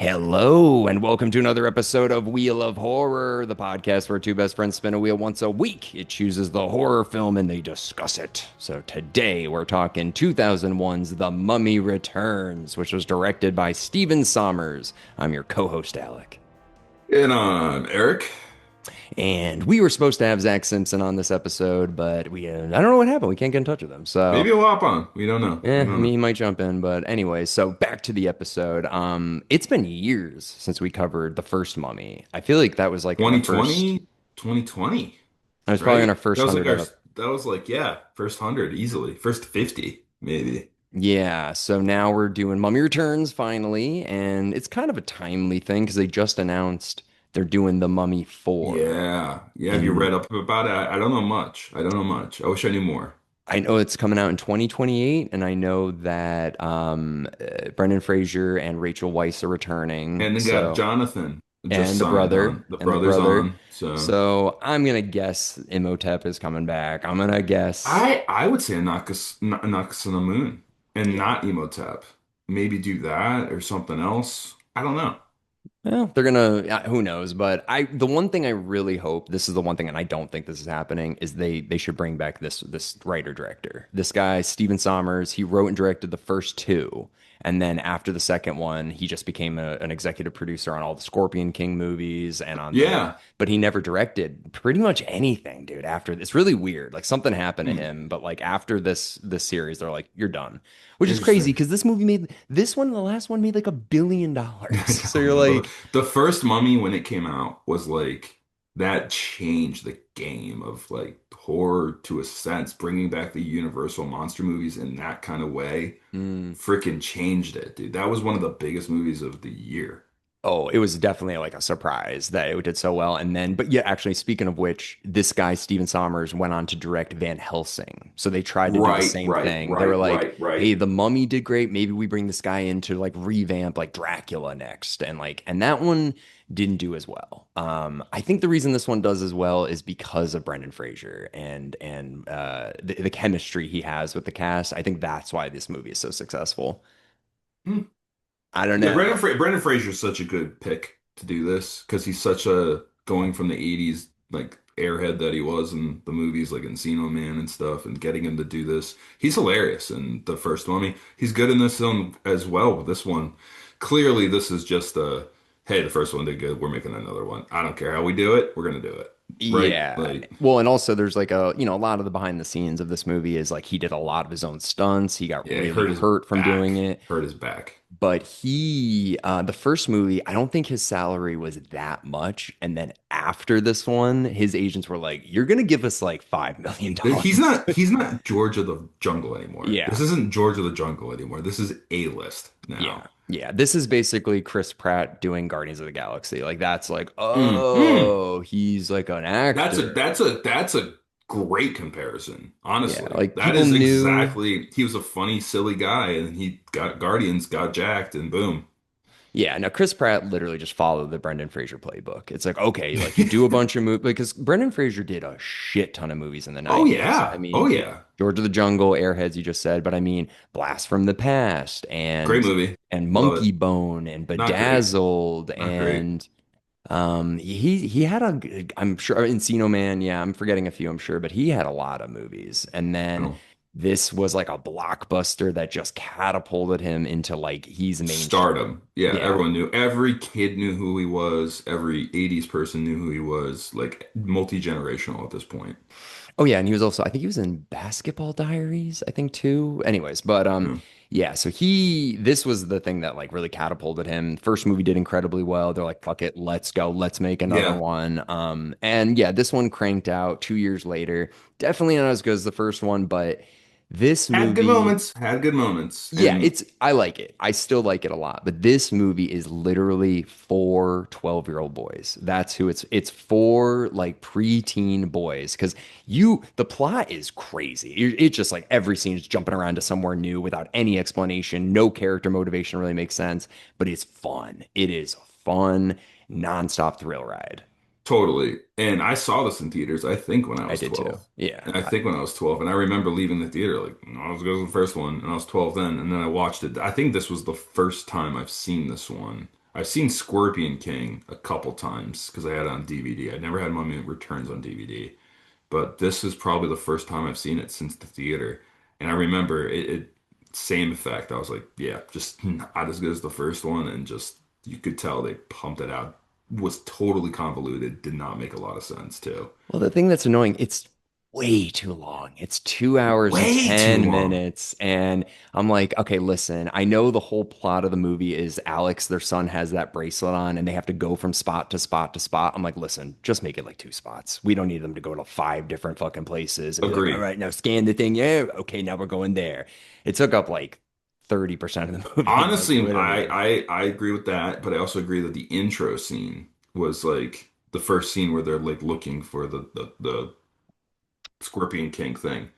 Hello, and welcome to another episode of Wheel of Horror, the podcast where two best friends spin a wheel once a week. It chooses the horror film and they discuss it. So today we're talking 2001's The Mummy Returns, which was directed by Stephen Sommers. I'm your co-host, Alec. And on Eric. And we were supposed to have Zach Simpson on this episode, but I don't know what happened. We can't get in touch with him. So Maybe he'll hop on. We don't know. yeah, We I don't know. mean, he might jump in, but anyway, so back to the episode. It's been years since we covered the first Mummy. I feel like that was like in our first, 2020, 2020, that was probably in right? our first hundred That was like, yeah, first 100 easily. First 50, maybe. yeah. So now we're doing Mummy Returns finally, and it's kind of a timely thing because they just announced they're doing the Mummy 4. Yeah. Yeah. Have you And read up about it? I don't know much. I don't know much. I wish I knew more. I know it's coming out in 2028, and I know that Brendan Fraser and Rachel Weisz are returning. And then got So Jonathan just and the signed brother on. The and the brother's brother. on. So So I'm gonna guess Imhotep is coming back. I'm gonna guess, I would say Knock Us on the Moon and yeah. not Emotep. Maybe do that or something else. I don't know. Well, they're gonna, who knows? But the one thing I really hope, this is the one thing, and I don't think this is happening, is they should bring back this writer director. This guy, Stephen Sommers, he wrote and directed the first two. And then after the second one, he just became an executive producer on all the Scorpion King movies and on Yeah. but he never directed pretty much anything, dude. After this, really weird. Like something happened to Hmm. him, but like after this series, they're like, you're done, which is crazy Interesting. because this one and the last one made like $1 billion. So I you're know. like, The first Mummy when it came out was like that changed the game of like horror to a sense, bringing back the Universal monster movies in that kind of way. mm. Freaking changed it, dude. That was one of the biggest movies of the year. Oh, it was definitely like a surprise that it did so well. And then, but yeah, actually, speaking of which, this guy, Steven Sommers, went on to direct Van Helsing. So they tried to do the Right, same right, thing. They were right, like, right, right. hey, The Mummy did great. Maybe we bring this guy in to like revamp like Dracula next. And that one didn't do as well. I think the reason this one does as well is because of Brendan Fraser and the chemistry he has with the cast. I think that's why this movie is so successful. Hmm. I don't Yeah, know. Brendan Fraser is such a good pick to do this because he's such a going from the 80s like airhead that he was in the movies like Encino Man and stuff and getting him to do this. He's hilarious in the first one. I mean, he's good in this one as well with this one. Clearly, this is just a hey, the first one did good. We're making another one. I don't care how we do it. We're gonna do it. Right? Yeah. Like, Well, and also there's like a lot of the behind the scenes of this movie is like he did a lot of his own stunts. He got yeah, he really hurt his hurt from doing back. it. Hurt his back. But the first movie, I don't think his salary was that much. And then after this one, his agents were like, you're gonna give us like $5 million. He's not George of the Jungle anymore. Yeah. This isn't George of the Jungle anymore. This is A-list Yeah. now. Yeah. This is basically Chris Pratt doing Guardians of the Galaxy. Like that's like, Mm, mm. oh, he's like an actor. That's a great comparison. Yeah. Honestly, Like that people is knew. exactly. He was a funny, silly guy, and he got Guardians, got jacked, and boom. Yeah, no, Chris Pratt literally just followed the Brendan Fraser playbook. It's like, okay, like you do a bunch of movies because Brendan Fraser did a shit ton of movies in the Oh 90s. I yeah, oh mean, yeah, George of the Jungle, Airheads, you just said, but I mean, Blast from the Past great movie. and Love it. Monkey Bone and Not great. Bedazzled Not great. and he had I'm sure Encino Man, yeah, I'm forgetting a few, I'm sure, but he had a lot of movies. And then No. this was like a blockbuster that just catapulted him into like he's mainstream. Stardom. Yeah, Yeah. everyone knew. Every kid knew who he was. Every 80s person knew who he was. Like multi-generational at this point. Oh yeah, and he was also I think he was in Basketball Diaries, I think too. Anyways, but Yeah. yeah, so this was the thing that like really catapulted him. First movie did incredibly well. They're like, fuck it, let's go, let's make another Yeah. one. And yeah, this one cranked out 2 years later. Definitely not as good as the first one, but this Had good movie moments. Had good moments. yeah, And I like it. I still like it a lot. But this movie is literally for 12-year-old boys. That's who it's for like preteen boys. Because the plot is crazy. It's just like every scene is jumping around to somewhere new without any explanation. No character motivation really makes sense, but it's fun. It is a fun, nonstop thrill ride. totally. And I saw this in theaters, I think when I I was did too. 12. Yeah. And I think when I was 12. And I remember leaving the theater like, "No, I was going to the first one. And I was 12 then. And then I watched it. I think this was the first time I've seen this one. I've seen Scorpion King a couple times because I had it on DVD. I never had Mummy Returns on DVD, but this is probably the first time I've seen it since the theater. And I remember it same effect. I was like, yeah, just not as good as the first one, and just you could tell they pumped it out. Was totally convoluted, did not make a lot of sense too. Well, the thing that's annoying, it's way too long. It's 2 hours and Way too 10 long. minutes. And I'm like, okay, listen, I know the whole plot of the movie is Alex, their son, has that bracelet on and they have to go from spot to spot to spot. I'm like, listen, just make it like two spots. We don't need them to go to five different fucking places and be like, all Agreed. right, now scan the thing. Yeah, okay, now we're going there. It took up like 30% of the movie, like Honestly, literally. I agree with that, but I also agree that the intro scene was like the first scene where they're like looking for the Scorpion King thing.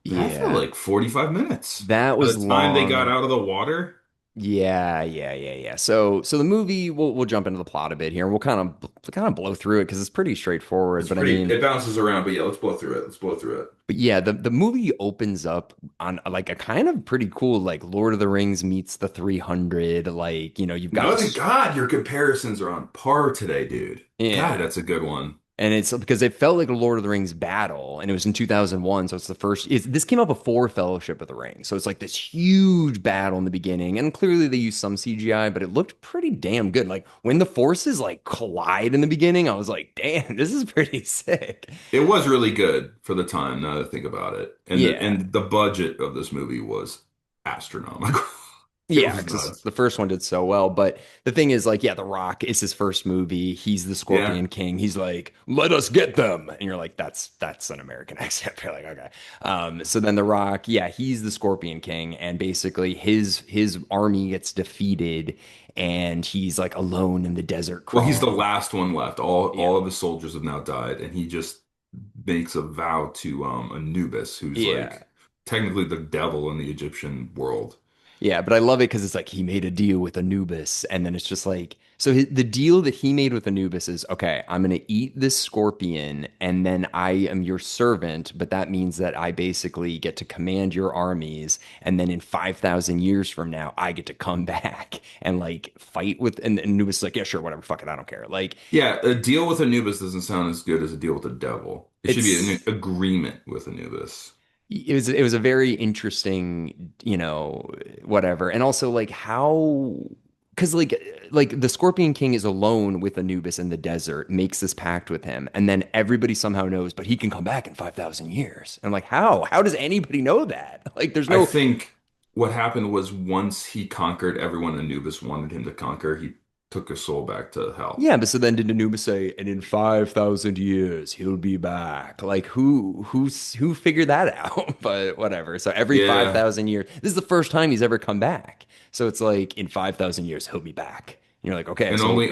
That felt Yeah, like 45 minutes. that By was the time they got long. out of the water, Yeah. So the movie, we'll jump into the plot a bit here, and we'll kind of blow through it because it's pretty straightforward. it's But I pretty, mean, it bounces around, but yeah, let's blow through it. Let's blow through it. but yeah, the movie opens up on like a kind of pretty cool like Lord of the Rings meets the 300. Like you've got No, this. God, your comparisons are on par today, dude. God, Yeah. that's a good one. And it's because it felt like a Lord of the Rings battle, and it was in 2001. So it's the first. This came out before Fellowship of the Ring, so it's like this huge battle in the beginning, and clearly they used some CGI, but it looked pretty damn good. Like when the forces like collide in the beginning, I was like, "Damn, this is pretty sick." It was really good for the time, now that I think about it. And the Yeah, and the budget of this movie was astronomical. It yeah, was because nuts. the first one did so well. But the thing is, like, yeah, The Rock is his first movie. He's the Yeah. Scorpion King. He's like, "Let us get them," and you're like, "That's an American accent." You're like, okay. So then The Rock, yeah, he's the Scorpion King, and basically his army gets defeated, and he's like alone in the desert Well, he's the crawling. last one left. All Yeah, of his soldiers have now died, and he just makes a vow to Anubis, who's yeah. like technically the devil in the Egyptian world. Yeah, but I love it because it's like he made a deal with Anubis, and then it's just like so the deal that he made with Anubis is okay, I'm gonna eat this scorpion, and then I am your servant, but that means that I basically get to command your armies, and then in 5,000 years from now, I get to come back and like fight with, and Anubis is like, yeah, sure, whatever, fuck it, I don't care. Like Yeah, a deal with Anubis doesn't sound as good as a deal with the devil. It should be an it's agreement with Anubis. it was a very interesting, whatever. And also like how because like the Scorpion King is alone with Anubis in the desert, makes this pact with him, and then everybody somehow knows, but he can come back in 5,000 years. And like how? How does anybody know that? Like there's I no think what happened was once he conquered everyone Anubis wanted him to conquer, he took his soul back to hell. yeah, but so then did Anubis say, and in 5,000 years he'll be back? Like who figured that out? But whatever. So every Yeah, 5,000 years, this is the first time he's ever come back. So it's like in 5,000 years he'll be back. And you're like, okay, and so only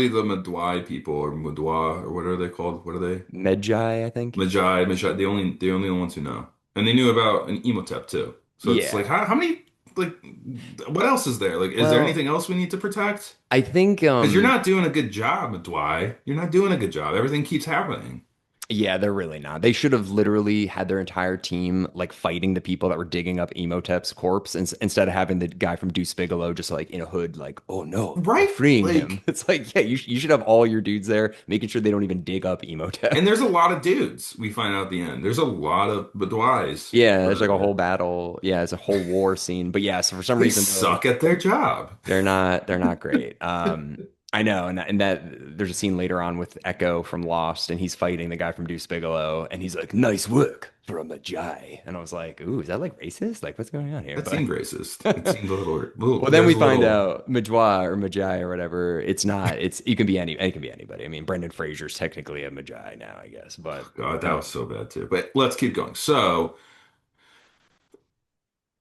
the Madwai people or Madwa or what are they called? What are they? Magi, I think. Magi, the only ones who know. And they knew about an Imhotep too. So it's like Yeah. how many like what else is there? Like is there Well, anything else we need to protect? I think Because you're not doing a good job, Madwai. You're not doing a good job. Everything keeps happening. yeah, they're really not. They should have literally had their entire team like fighting the people that were digging up Emotep's corpse, instead of having the guy from Deuce Bigelow just like in a hood, like, oh no, we're Right? freeing him. Like, It's like, yeah, you should have all your dudes there, making sure they don't even dig up Emotep. and there's a lot of dudes we find out at the end. There's a lot of Madwais Yeah, that there's are like a whole there. battle. Yeah, it's a whole war scene. But yeah, so for some They reason though, suck at their job. they're not great. I know, and that there's a scene later on with Echo from Lost, and he's fighting the guy from Deuce Bigelow, and he's like, "Nice work for a Magi," and I was like, "Ooh, is that like racist? Like, what's going on here?" That But seemed racist. It seemed a little, well, then there's we a find little, out Majwa or Magi or whatever. It's not. It's it can be any. It can be anybody. I mean, Brendan Fraser's technically a Magi now, I guess. But God, that was um, so bad too. But let's keep going. So,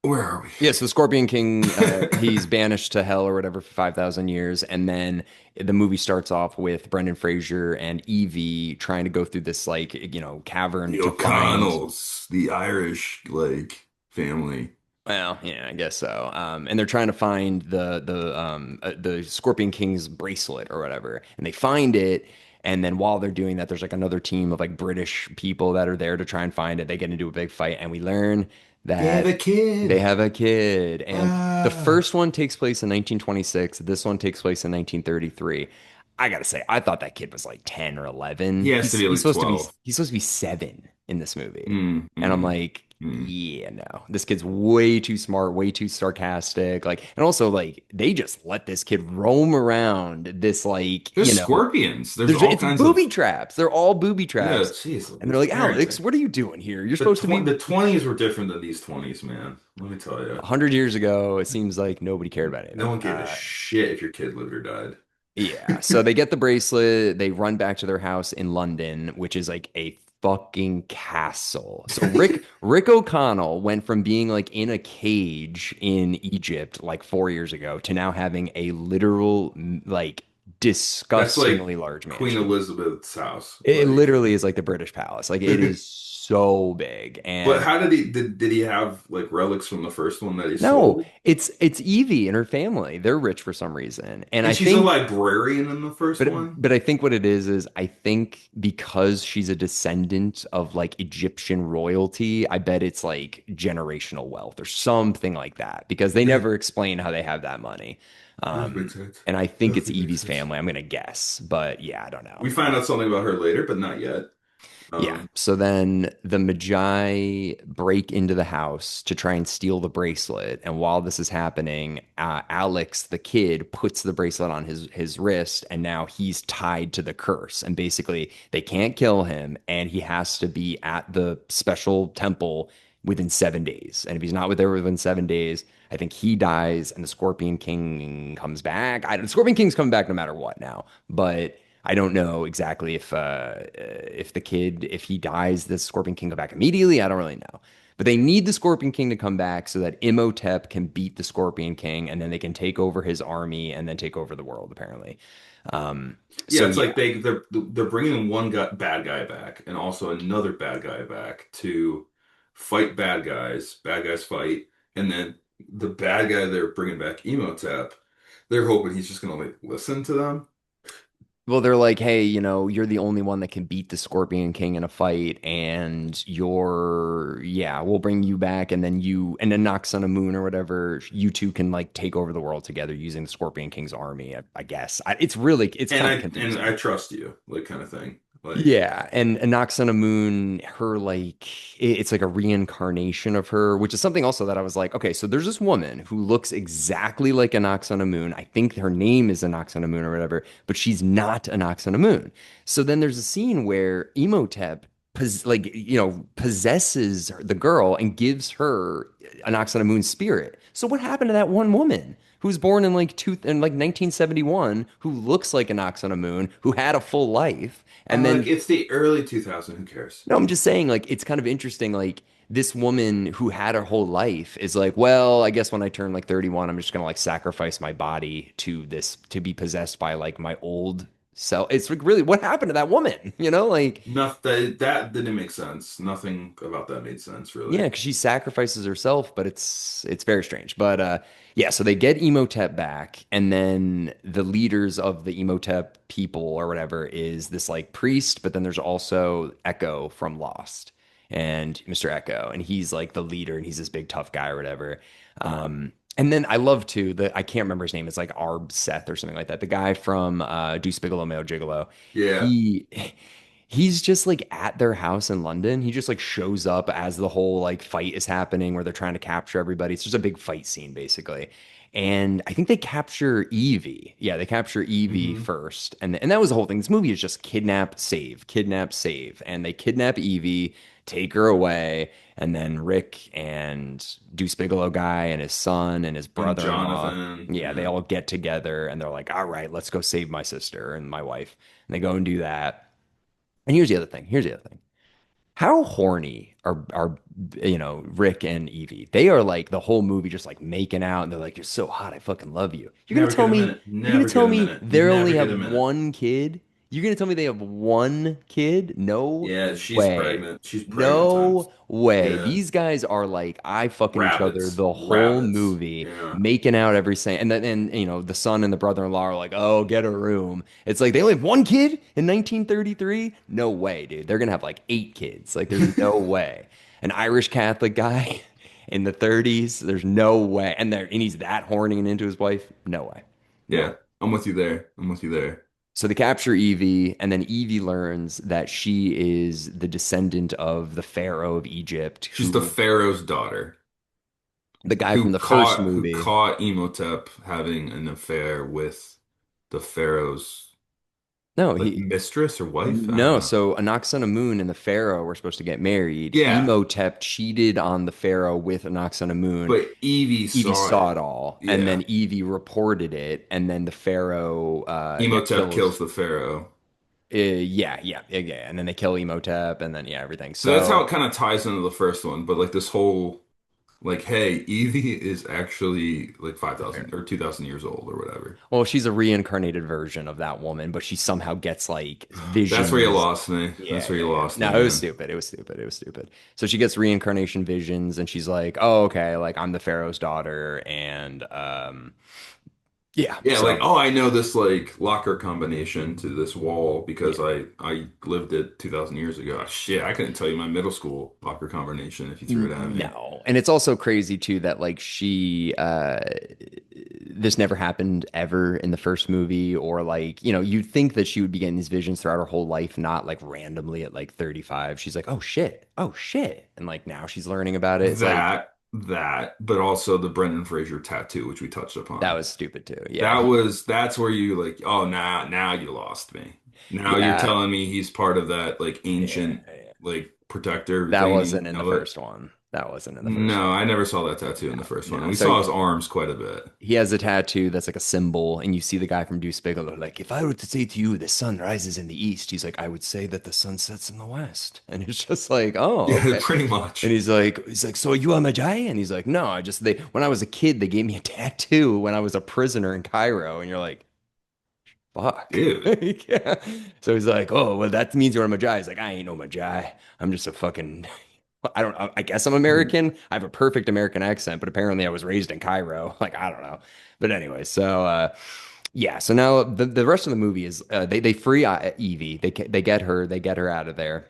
where are we? yeah, so Scorpion King, he's banished to hell or whatever for 5,000 years. And then the movie starts off with Brendan Fraser and Evie trying to go through this, like, cavern The to find. O'Connells, the Irish like family. Well, yeah, I guess so. And they're trying to find the Scorpion King's bracelet or whatever, and they find it. And then while they're doing that, there's like another team of like British people that are there to try and find it. They get into a big fight, and we learn They have that a they kid. have a kid. And the Ah. first one takes place in 1926. This one takes place in 1933. I gotta say, I thought that kid was like 10 or He 11. has to be at least 12. He's supposed to be 7 in this movie. Mm, And I'm mm, like, mm. yeah, no. This kid's way too smart, way too sarcastic. Like, and also like they just let this kid roam around this like, There's scorpions. There's there's all it's kinds booby of traps. They're all booby yeah, traps. jeez And they're Louise, like, Alex, parenting. what are you doing here? You're supposed to be The 20s were different than these 20s, man. Let me tell you. 100 years ago. It seems like nobody cared about No anything. one gave a shit if your kid lived or died. Yeah. So they get the bracelet. They run back to their house in London, which is like a fucking castle. So Rick O'Connell went from being like in a cage in Egypt like 4 years ago to now having a literal like That's like disgustingly large Queen mansion. Elizabeth's house. It Like, literally is like the British Palace. Like it is so big. but And how did did he have like relics from the first one that he no, sold? it's Evie and her family. They're rich for some reason. And And I she's a think librarian in the first one? but I think what it is I think because she's a descendant of like Egyptian royalty, I bet it's like generational wealth or something like that because they Yeah, never explain how they have that money. that Um, makes sense. and I think it's Definitely makes Evie's sense. family. I'm gonna guess, but yeah, I don't We know. find out something about her later, but not yet. Yeah. Um, So then the Magi break into the house to try and steal the bracelet. And while this is happening, Alex, the kid, puts the bracelet on his wrist, and now he's tied to the curse. And basically, they can't kill him, and he has to be at the special temple within 7 days. And if he's not there within 7 days, I think he dies, and the Scorpion King comes back. The Scorpion King's coming back no matter what now, but. I don't know exactly if the kid if he dies, the Scorpion King go back immediately. I don't really know, but they need the Scorpion King to come back so that Imhotep can beat the Scorpion King, and then they can take over his army and then take over the world. Apparently, yeah, so it's like yeah. they're bringing one bad guy back and also another bad guy back to fight bad guys. Bad guys fight, and then the bad guy they're bringing back, Emotep, they're hoping he's just gonna like listen to them. Well, they're like, hey, you're the only one that can beat the Scorpion King in a fight, and yeah, we'll bring you back, and then Nox on a Moon or whatever, you two can like take over the world together using the Scorpion King's army, I guess. It's kind of And I confusing. trust you, like kind of thing. Like, Yeah, and Nox on a Moon, her like it's like a reincarnation of her, which is something also that I was like, okay, so there's this woman who looks exactly like a Nox on a Moon. I think her name is a Nox on a Moon or whatever, but she's not a Nox on a Moon. So then there's a scene where Emotep possesses the girl and gives her a Nox on a Moon spirit. So what happened to that one woman? Who was born in like 1971, who looks like a Nox on a Moon, who had a full life, and then it's the early 2000s. Who cares? no, I'm just saying, like, it's kind of interesting. Like, this woman who had her whole life is like, well, I guess when I turn like 31, I'm just gonna like sacrifice my body to this to be possessed by like my old self. It's like really what happened to that woman, Like, Nothing that didn't make sense. Nothing about that made sense, yeah, really. because she sacrifices herself, but it's very strange. But yeah, so they get Emotep back, and then the leaders of the Emotep people or whatever is this like priest, but then there's also Echo from Lost and Mr. Echo, and he's like the leader, and he's this big tough guy or whatever. And then I love too I can't remember his name. It's like Arb Seth or something like that. The guy from Deuce Bigelow, Male Gigolo. Yeah. He he's just like at their house in London. He just like shows up as the whole like fight is happening where they're trying to capture everybody. It's just a big fight scene basically. And I think they capture Evie. Yeah, they capture Evie Hmm. first. And that was the whole thing. This movie is just kidnap, save, kidnap, save. And they kidnap Evie, take her away, and then Rick and Deuce Bigelow guy and his son and his And brother-in-law, Jonathan. yeah, they Yeah. all get together and they're like, "All right, let's go save my sister and my wife." And they go and do that. And here's the other thing. Here's the other thing. How horny are Rick and Evie? They are like the whole movie just like making out and they're like, "You're so hot, I fucking love you." Never get a minute. You're gonna Never get tell a me minute. they only Never get have a minute. one kid? You're gonna tell me they have one kid? No Yeah, she's way. pregnant. She's pregnant times. No way. Yeah. These guys are like eye fucking each other Rabbits. the whole Rabbits. movie, Yeah. making out every second. And then the son and the brother-in-law are like, "Oh, get a room." It's like they only have one kid in 1933? No way, dude. They're gonna have like 8 kids. Like there's no way. An Irish Catholic guy. in the 30s. There's no way. And he's that horny and into his wife. No way. No way. Yeah, I'm with you there. I'm with you there. So they capture Evie, and then Evie learns that she is the descendant of the Pharaoh of Egypt, She's the who Pharaoh's daughter the guy from who the first who movie. caught Imhotep having an affair with the Pharaoh's No, like he mistress or wife. I don't no. know. So Moon and the Pharaoh were supposed to get married. Yeah, Imhotep cheated on the Pharaoh with Moon. but Evie Evie saw saw it. it all, and Yeah, then Evie reported it, and then the Pharaoh, Imhotep kills kills. the Pharaoh. Yeah, and then they kill Imhotep, and then everything. So that's how it So kind of ties into the first one. But like this whole like, hey, Evie is actually like the Pharaoh. 5,000 or 2,000 years old or whatever. Well, she's a reincarnated version of that woman, but she somehow gets like That's where you visions. lost me. Yeah, That's where yeah, you yeah. lost No, me, it was man. stupid. It was stupid. It was stupid. So she gets reincarnation visions, and she's like, "Oh, okay, like I'm the Pharaoh's daughter," and yeah. Yeah, like, So oh, I know this like locker combination to this wall because yeah. I lived it 2,000 years ago. Ah, shit, I couldn't tell you my middle school locker combination if you threw it at me. No. And it's also crazy too that like this never happened ever in the first movie, or like, you'd think that she would be getting these visions throughout her whole life, not like randomly at like 35. She's like, "Oh shit. Oh shit." And like now she's learning about it. It's like But also the Brendan Fraser tattoo, which we touched that upon. was stupid too. Yeah. That's where you like, oh, now you lost me. Now you're Yeah. telling me he's part of that like Yeah. ancient Yeah. like protector That thing. wasn't You in the know what? first one. That wasn't in the first No, one. I never saw that tattoo in the No, first one. no. We So saw his arms quite a bit. he has a tattoo that's like a symbol, and you see the guy from Deuce Bigelow, like, if I were to say to you, the sun rises in the east, he's like, I would say that the sun sets in the west. And it's just like, oh, Yeah, okay. pretty And much. he's like, so are you a Magi? And he's like, no, when I was a kid, they gave me a tattoo when I was a prisoner in Cairo. And you're like, fuck. Dude. Yeah. So he's like, oh, well, that means you're a Magi. He's like, I ain't no Magi. I'm just a fucking, I don't, I guess I'm American. I have a perfect American accent, but apparently I was raised in Cairo. Like, I don't know. But anyway, so, yeah. So now the rest of the movie is, they free Evie. They get her out of there.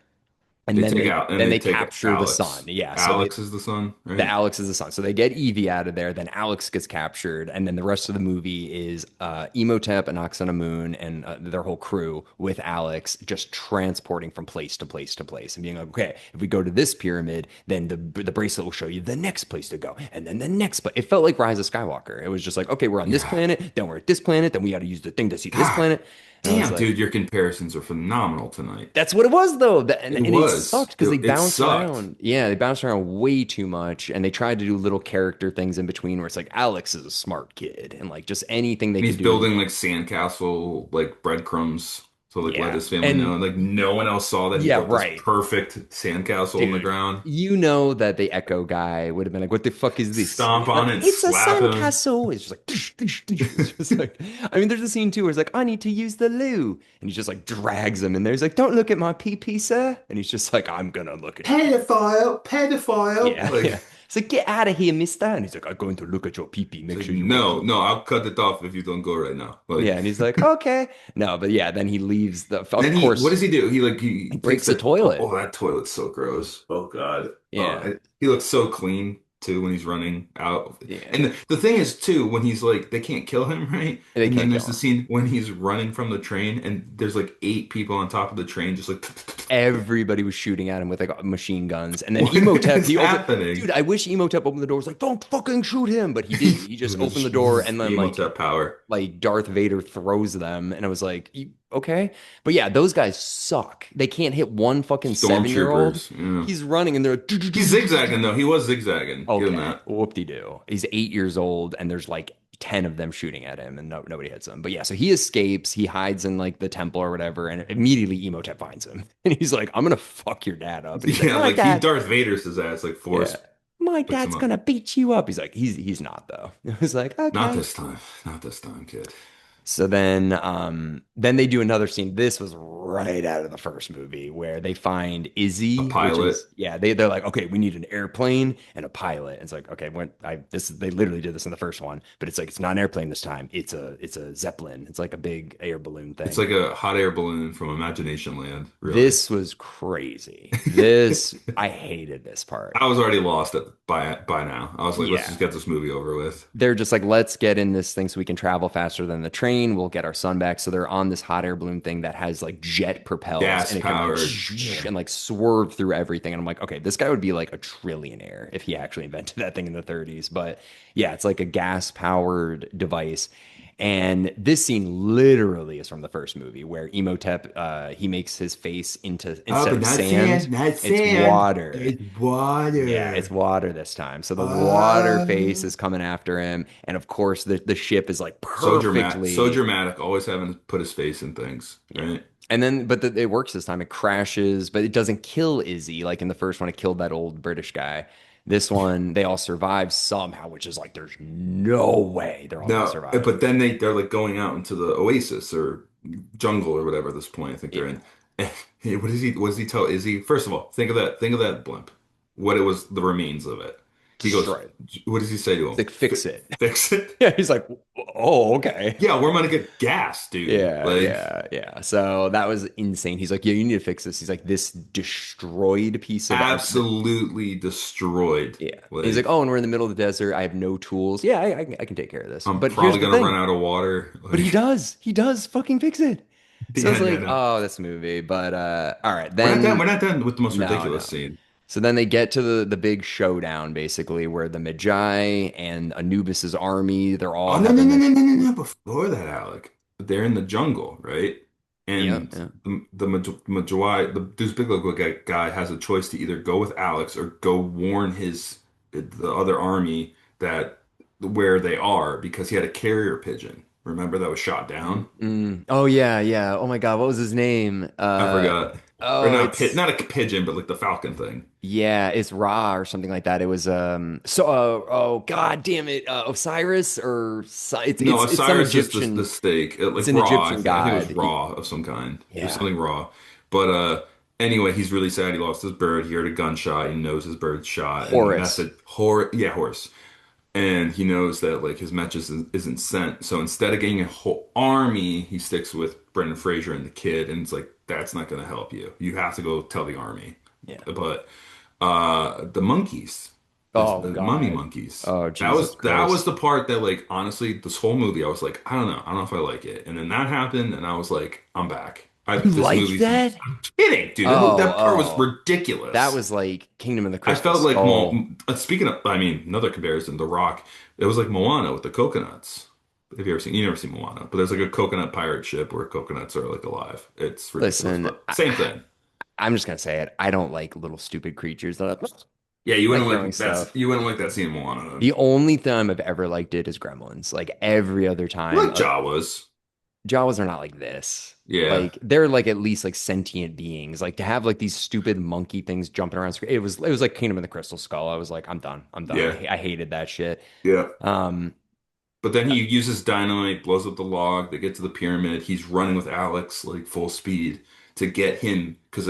And They then take they, out and then they they take capture the son. Alex. Yeah. So Alex is the son, the right? Alex is the son. So they get Evie out of there. Then Alex gets captured, and then the rest of the movie is Emotep and Moon and their whole crew with Alex just transporting from place to place to place and being like, okay, if we go to this pyramid, then the bracelet will show you the next place to go, and then the next place. It felt like Rise of Skywalker. It was just like, okay, we're on this Yeah. planet, then we're at this planet, then we got to use the thing to see this God planet. And I was damn, like, dude, your comparisons are phenomenal tonight. that's what it was though. And, It and it was. sucked because they It bounced sucked. around. Yeah, they bounced around way too much. And they tried to do little character things in between where it's like Alex is a smart kid and like just anything they And could he's do to building like sandcastle, like breadcrumbs to like let yeah. his family know. And And like no one else saw that he yeah, built this right. perfect sandcastle in the Dude, ground. you know that the Echo guy would have been like, "What the fuck is this?" And Stomp he's on like, it and "It's a slap him. sandcastle." It's just like, it's just like, I mean, there's a scene too where it's like, "I need to use the loo," and he just like drags him in there. He's like, "Don't look at my pee pee, sir," and he's just like, "I'm gonna look at your pee." Pedophile, pedophile. Yeah, Like yeah. It's like, "Get out of here, mister," and he's like, "I'm going to look at your pee pee. it's Make like sure you wash no, it." no, I'll cut it off if you don't go right now. Yeah, Like and he's like, "Okay." No, but yeah, then he leaves the. Of then what course, does he do? He like he he breaks takes the the oh, toilet. that toilet's so gross. Oh God. Yeah, He looks so clean too when he's running out. yeah. And the thing is too, when he's like they can't kill him, right? They And then can't there's kill the him. scene when he's running from the train and there's like 8 people on top of the train just like Everybody was shooting at him with like machine guns. And then what Emotep, is happening? dude, I wish Emotep opened the door, was like, don't fucking shoot him. But he didn't. He just opened the door and then Imhotep power. like Darth Vader throws them. And I was like, okay. But yeah, those guys suck. They can't hit one fucking 7-year-old. Stormtroopers. Yeah. He's running and they're He's like, zigzagging though. He was zigzagging. Give him okay, that. whoop-de-doo. He's 8 years old and there's like 10 of them shooting at him and nobody hits him. But yeah, so he escapes, he hides in like the temple or whatever, and immediately Emotep finds him. And he's like, I'm gonna fuck your dad up. And he's like, Yeah, my like he dad, Darth Vader's his ass, like yeah. Forrest My picks him dad's up. gonna beat you up. He's like, he's not though. It was like, Not okay. this time. Not this time, kid. Then they do another scene. This was right out of the first movie where they find A Izzy, which pilot. is yeah, they're like, okay, we need an airplane and a pilot. It's like, okay, they literally did this in the first one, but it's like it's not an airplane this time. It's a Zeppelin. It's like a big air balloon It's thing. like a hot air balloon from Imagination Land, really. This was crazy. This I hated this part. I was already lost by now. I was like, let's just Yeah. get this movie over with. They're just like, let's get in this thing so we can travel faster than the train. We'll get our sun back. So they're on this hot air balloon thing that has like jet propels Gas and it can like powered. Yeah. and like swerve through everything. And I'm like, okay, this guy would be like a trillionaire if he actually invented that thing in the 30s. But yeah, it's like a gas powered device. And this scene literally is from the first movie where Imhotep he makes his face into Oh, instead but of not sand, sand, not it's sand. water. It's Yeah, it's water. water this time. So the water face Uh, is coming after him, and of course the ship is like so perfectly dramatic, always having to put his face in things, yeah. right? And then it works this time. It crashes, but it doesn't kill Izzy like in the first one. It killed that old British guy. This one they all survive somehow, which is like there's no way they're all gonna No, survive. but then they're like going out into the oasis or jungle or whatever at this point I think they're Yeah, in. What does he tell Izzy? First of all, think of that blimp. What it was the remains of it. He goes, destroyed. what does he say to He's him? like fix it. Fix it? Yeah, he's like, oh okay. Yeah, where am I gonna get gas, dude? Yeah, Like yeah, yeah. So that was insane. He's like, yeah, you need to fix this. He's like, this destroyed piece of absolutely destroyed. yeah. He's like, Like oh, and we're in the middle of the desert. I have no tools. Yeah, I can take care of this. I'm But here's probably the gonna run thing. out of water. But he Like does. He does fucking fix it. So yeah, it's yeah, like, no. oh, this movie. But all right, We're not done. then We're not done with the most no, ridiculous no. scene. So then they get to the big showdown, basically, where the Magi and Anubis's army, they're all Oh no no having no no this. no no no! Before that, Alec, they're in the jungle, right? Yeah, And yeah. Majawai, this big local guy has a choice to either go with Alex or go warn the other army that where they are because he had a carrier pigeon. Remember that was shot down? Oh yeah, yeah. Oh my God, what was his name? I forgot. Or Oh, not it's not a pigeon, but like the falcon thing. yeah, it's Ra or something like that. It was oh God damn it, Osiris or No, it's some Osiris is the Egyptian. steak, It's like an raw. Egyptian I think it was god. raw of some kind. It was Yeah, something raw. But anyway, he's really sad he lost his bird. He heard a gunshot. He knows his bird's shot, and the Horus. message horse. And he knows that like his message isn't sent. So instead of getting a whole army, he sticks with Brendan Fraser and the kid, and it's like that's not going to help you. You have to go tell the army. Yeah. But the monkeys, Oh the mummy God. monkeys. Oh Jesus That was Christ. the part that like honestly, this whole movie, I was like, I don't know if I like it. And then that happened, and I was like, I'm back. You This like movie's that? kidding, dude. Oh, That part was oh. That ridiculous. was like Kingdom of the I Crystal felt like Skull. speaking of, I mean, another comparison, The Rock. It was like Moana with the coconuts. Have you ever seen? You never seen Moana, but there's like a coconut pirate ship where coconuts are like alive. It's ridiculous, Listen, but same thing. I'm just gonna say it. I don't like little stupid creatures that Yeah, like throwing stuff. you wouldn't like that scene in Moana then. The only time I've ever liked it is Gremlins. Like every other You time, like like Jawas. Jawas are not like this. Yeah. Like they're like at least like sentient beings. Like to have like these stupid monkey things jumping around. It was like Kingdom of the Crystal Skull. I was like, I'm done. I'm done. Yeah. I hated that shit. Yeah. Um, But then he uses dynamite, blows up the log. They get to the pyramid. He's running with Alex like full speed to get him because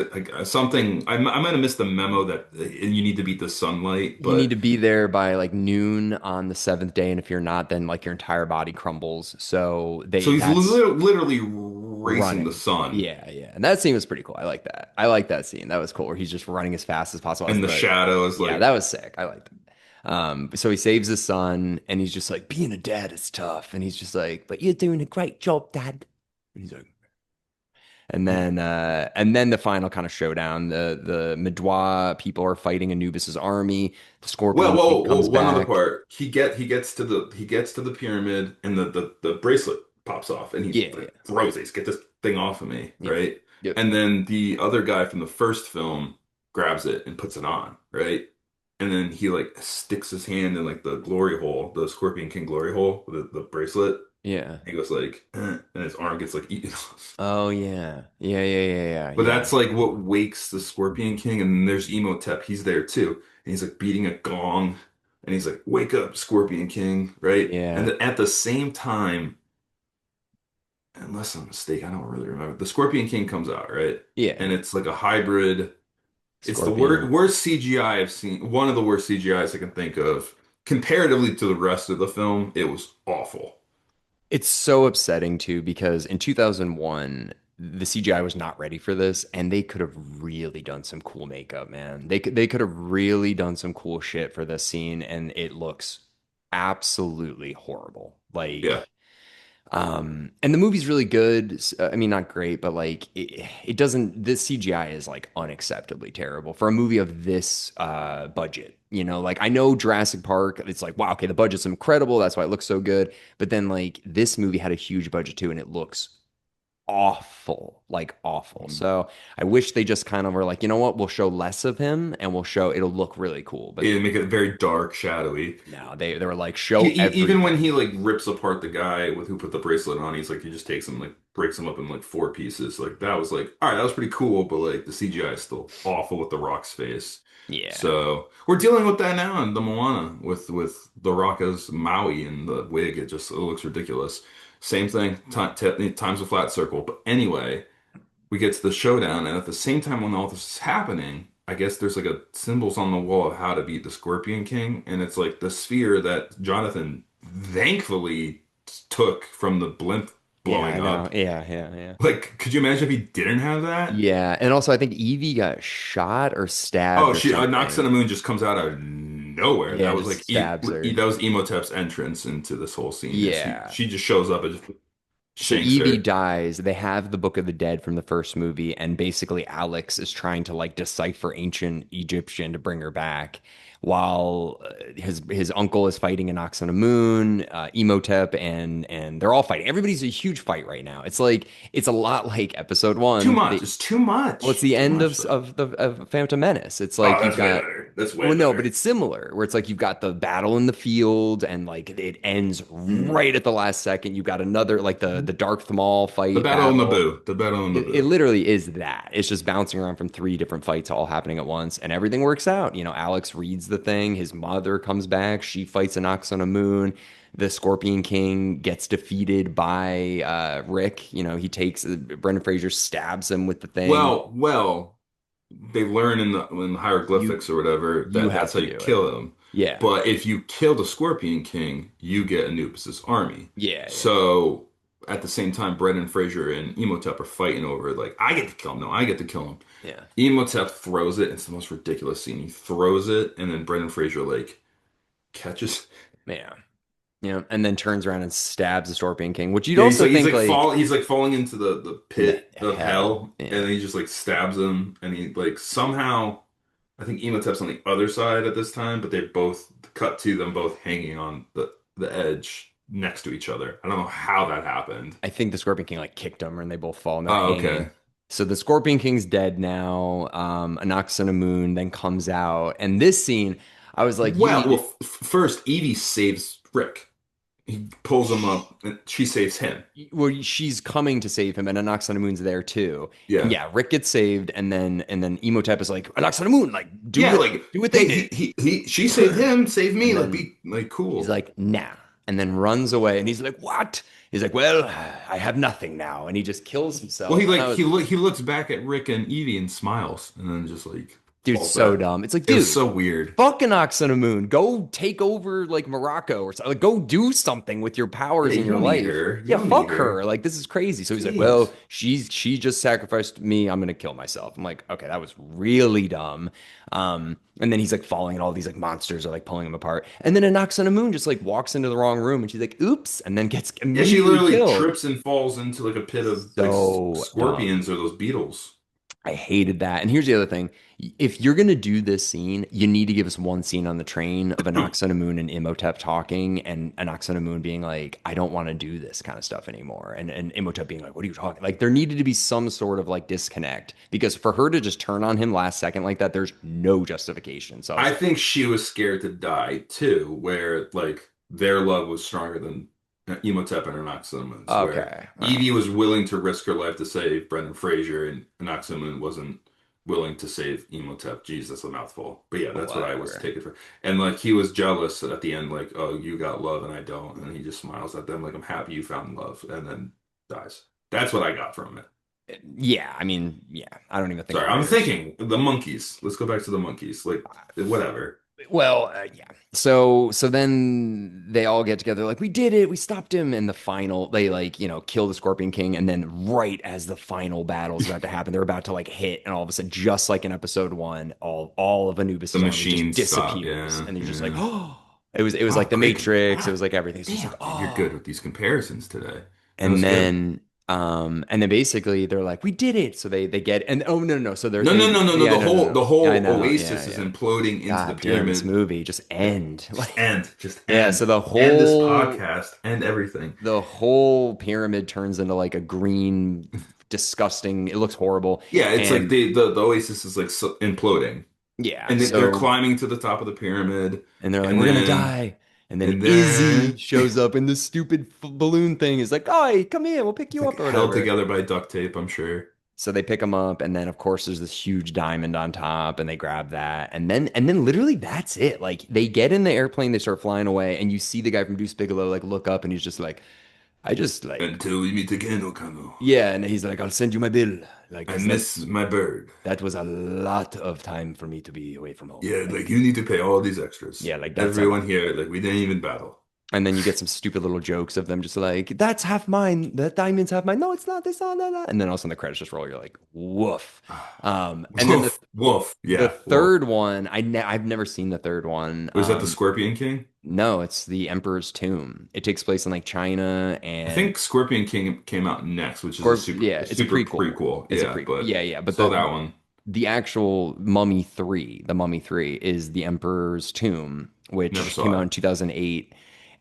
something I might have missed the memo that you need to beat the sunlight, you need but to be there by like noon on the seventh day, and if you're not, then like your entire body crumbles. So so he's that's literally racing the running. sun Yeah, yeah. And that scene was pretty cool. I like that. I like that scene. That was cool where he's just running as fast as possible. in the shadows. Yeah, Like that was sick. I liked it. So he saves his son and he's just like, being a dad is tough. And he's just like, but you're doing a great job, Dad. And he's like, and then the final kind of showdown. The Medwa people are fighting Anubis's army. The Scorpion King comes one other back. part. He gets to the pyramid, and the bracelet pops off, and he Yeah, yeah, like, throws it. He's, get this thing off of me, yep, right? yep, And then the other guy from the first film grabs it and puts it on, right? And then he like sticks his hand in like the glory hole, the Scorpion King glory hole, the bracelet. yeah. He goes like, and his arm gets like eaten off. Oh yeah, yeah, yeah, yeah, yeah, But yeah, that's like what wakes the Scorpion King, and then there's Imhotep. He's there too, and he's like beating a gong, and he's like, "Wake up, Scorpion King!" Right? And yeah. at the same time, unless I'm mistaken, I don't really remember. The Scorpion King comes out, right? Yeah. And it's like a hybrid. It's the Scorpion. worst CGI I've seen. One of the worst CGIs I can think of. Comparatively to the rest of the film, it was awful. It's so upsetting too because in 2001, the CGI was not ready for this, and they could have really done some cool makeup, man. They could have really done some cool shit for this scene, and it looks absolutely horrible. Yeah. And the movie's really good. I mean, not great, but like it doesn't. This CGI is like unacceptably terrible for a movie of this budget. You know, like I know Jurassic Park. It's like wow, okay, the budget's incredible. That's why it looks so good. But then like this movie had a huge budget too, and it looks awful, like awful. So I wish they just kind of were like, you know what, we'll show less of him, and we'll show it'll look really cool. But It make it very dark, shadowy. no, they were like, show Even when he everything. like rips apart the guy with who put the bracelet on, he's like he just takes him like breaks him up in like four pieces. Like that was like all right, that was pretty cool, but like the CGI is still awful with the Rock's face. Yeah. So we're dealing with that now in the Moana with the Rock as Maui and the wig. It looks ridiculous. Same thing. Time's a flat circle. But anyway, we get to the showdown, and at the same time when all this is happening, I guess there's like a symbols on the wall of how to beat the Scorpion King, and it's like the sphere that Jonathan thankfully took from the blimp Yeah, blowing I know. up. Yeah, yeah, yeah. Like, could you imagine if he didn't have that? Yeah, and also I think Evie got shot or stabbed Oh, or she Knocks on the something. Moon just comes out of nowhere. Yeah, That was just like stabs her. that was Emotep's entrance into this whole scene. Is Yeah. she just shows up and just So shanks Evie her. dies. They have the Book of the Dead from the first movie, and basically Alex is trying to like decipher ancient Egyptian to bring her back, while his uncle is fighting an ox on a moon, Imhotep, and they're all fighting. Everybody's a huge fight right now. It's like it's a lot like Episode Too One. much. It's too Well, it's much. the Too end much though. of Phantom Menace. It's Oh, like you've that's way got better. That's way well, no, but better. it's similar where it's like you've got the battle in the field and like it ends Mm. right at the last second. You've got another like the Darth Maul The fight Battle of battle. Naboo. The Battle of It Naboo. literally is that. It's just bouncing around from three different fights all happening at once, and everything works out. You know, Alex reads the thing. His mother comes back. She fights an ox on a moon. The Scorpion King gets defeated by Rick. You know, he takes Brendan Fraser stabs him with the thing. Well, they learn in the You hieroglyphics or whatever you that have that's how to you do it. kill him. Yeah. But if you kill the Scorpion King, you get Anubis's army. Yeah, yeah, So at the same time, Brendan Fraser and Imhotep are fighting over it, like I get to kill him. No, I get to kill him. yeah. Imhotep throws it. It's the most ridiculous scene. He throws it, and then Brendan Fraser like catches. Yeah. Yeah. And then turns around and stabs the Scorpion King, which you'd Yeah, also think like he's like falling into the in the pit of hell. hell, and Yeah. then he just like stabs him, and he like somehow I think Emotep's on the other side at this time, but they both cut to them both hanging on the edge next to each other. I don't know how that happened. I think the Scorpion King like kicked him and they both fall and they're Oh, hanging. okay. So the Scorpion King's dead now. A Nox on a Moon then comes out. And this scene, I was like, you need First Evie saves Rick. He pulls him to. up, and she saves him. Well, she's coming to save him, and Anox on the Moon's there too. And Yeah. yeah, Rick gets saved, and then Emotep is like, Anox on the Moon, like Yeah, like do what they hey, did. she saved him, save me, And like then be like he's cool. like, nah, and then runs away, and he's like, what? He's like, well, I have nothing now, and he just kills Well, himself. And I was, he looks back at Rick and Evie and smiles, and then just like dude, falls so back. dumb. It's like, It was dude, so weird. fucking Ox on a Moon. Go take over like Morocco or something. Like, go do something with your Yeah, powers in you your don't need life. her. You Yeah, don't need fuck her. her. Like, this is crazy. So he's like, well, Jeez. she just sacrificed me. I'm gonna kill myself. I'm like, okay, that was really dumb. And then he's like falling, and all these like monsters are like pulling him apart. And then Ox on a Moon just like walks into the wrong room, and she's like, oops, and then gets Yeah, she immediately literally killed. trips and falls into like a pit of like So dumb. scorpions or those beetles. I hated that. And here's the other thing. If you're going to do this scene, you need to give us one scene on the train of Anox on a Moon and Imhotep talking and Anox on a Moon being like, I don't want to do this kind of stuff anymore. And Imhotep being like, what are you talking? Like there needed to be some sort of like disconnect because for her to just turn on him last second like that, there's no justification. So I was I like, think she was scared to die too, where like their love was stronger than Imhotep and Anaximans, where okay. All right. Evie was willing to risk her life to save Brendan Fraser, and Anaximan wasn't willing to save Imhotep. Jeez, that's a mouthful. But yeah, that's what I was Whatever. taking for. And like he was jealous at the end, like, oh, you got love and I don't, and he just smiles at them like, I'm happy you found love, and then dies. That's what I got from it. Yeah, I mean, yeah, I don't even think it Sorry, I'm matters. thinking the monkeys. Let's go back to the monkeys. Like whatever. Well, yeah. So then they all get together like we did it. We stopped him in the final. They like, kill the Scorpion King and then right as the final battle is about to happen, they're about to like hit and all of a sudden just like in episode 1, all of The Anubis's army just machines stop. disappears Yeah, and you're just like, yeah. "Oh." It was Wow, like the great. Matrix, it Wow, was like everything. So it's like, damn, dude, you're good "Oh." with these comparisons today. That And was good. then basically they're like, "We did it." So they get and oh no, no, no. So No, no, no, no, no. yeah, The no, no, whole no. the Yeah, I whole know. Yeah, oasis is yeah. imploding into the God damn, this pyramid. movie just Yeah. end. Just Like, end. Just yeah, end. so the End this whole podcast. End everything. the whole pyramid turns into like a green, disgusting. It looks horrible. Yeah, it's like And the oasis is like imploding, yeah, and they're so climbing to the top of the pyramid, and they're like, and we're gonna then die. And then and Izzy then shows up in the stupid balloon thing. Is like, oh, come here, we'll pick it's you like up or held whatever. together by duct tape, I'm sure. So they pick him up, and then of course there's this huge diamond on top, and they grab that, and then literally that's it. Like they get in the airplane, they start flying away, and you see the guy from Deuce Bigelow like look up, and he's just like, I just like, Until we meet again, Okamo. yeah, and he's like, I'll send you my bill, like, I 'cause that miss my bird. that was a lot of time for me to be away from home. Yeah, like Like, you need to pay all these extras. yeah, like that's a, Everyone here, like we didn't even battle. and then you get some stupid little jokes of them just like, that's half mine, that diamond's half mine. No, it's not. This, not that. And then all of a sudden the credits just roll. You're like, woof. And then the Woof, woof. the Yeah, woof. third one, I've never seen the third one. Was that the Scorpion King? No, it's the Emperor's Tomb. It takes place in like China I and think Scorpion King came out next, which is Yeah, a it's a super prequel. prequel. It's a Yeah, prequel. but Yeah, yeah. But saw the that one. the actual Mummy 3, the Mummy 3 is the Emperor's Tomb, Never which came saw out it. in 2008.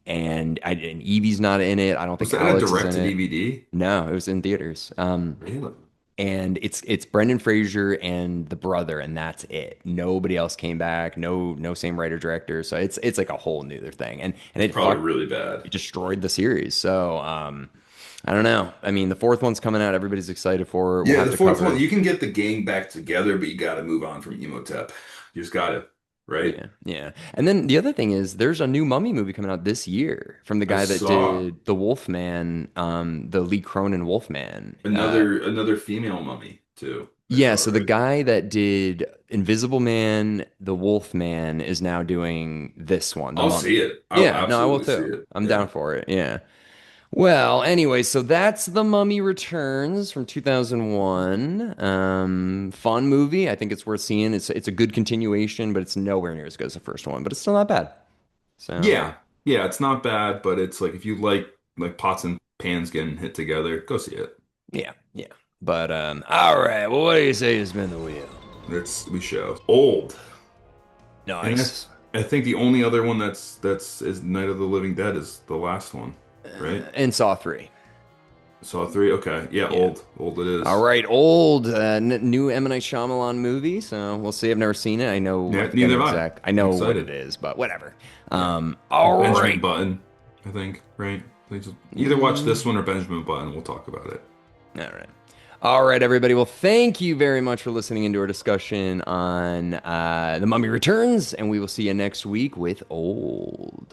And Evie's not in it. I don't Was think that a Alex is direct in to it. DVD? No, it was in theaters. Really? And it's Brendan Fraser and the brother, and that's it. Nobody else came back. No same writer director. So it's like a whole new thing. And It's it probably fucked really bad. it destroyed the series. So I don't know. I mean, the fourth one's coming out. Everybody's excited for it. We'll Yeah, have the to fourth cover one, it. you can get the gang back together, but you got to move on from Imhotep. You just got to, right? Yeah, yeah. And then the other thing is there's a new Mummy movie coming out this year from the I guy that saw did The Wolfman, the Lee Cronin Wolfman. another female mummy too. I Yeah, saw, so the right? guy that did Invisible Man, The Wolfman is now doing this one, The I'll see Mummy. it. I'll Yeah, no, I will absolutely see too. it. I'm Yeah. down for it. Yeah. Well, anyway, so that's The Mummy Returns from 2001. Fun movie. I think it's worth seeing. It's a good continuation, but it's nowhere near as good as the first one, but it's still not bad. So, Yeah. Yeah, it's not bad, but it's like if you like pots and pans getting hit together, go see it. yeah, yeah. But all right. Well, what do you say to spin the wheel? That's we show. Old. And Nice. I think the only other one that's is Night of the Living Dead is the last one, right? And Saw 3. Saw three. Okay. Yeah, Yeah. old. Old it All is. right, old new M. Night Shyamalan movie. So we'll see. I've never seen it. I Yeah, think I neither know have I. exact. I I'm know what it excited. is, but whatever. Yeah. All Benjamin right. Button, I think, right? Either watch Mm, this one or Benjamin Button. We'll talk about it. all right. All right, everybody. Well, thank you very much for listening into our discussion on The Mummy Returns, and we will see you next week with Old.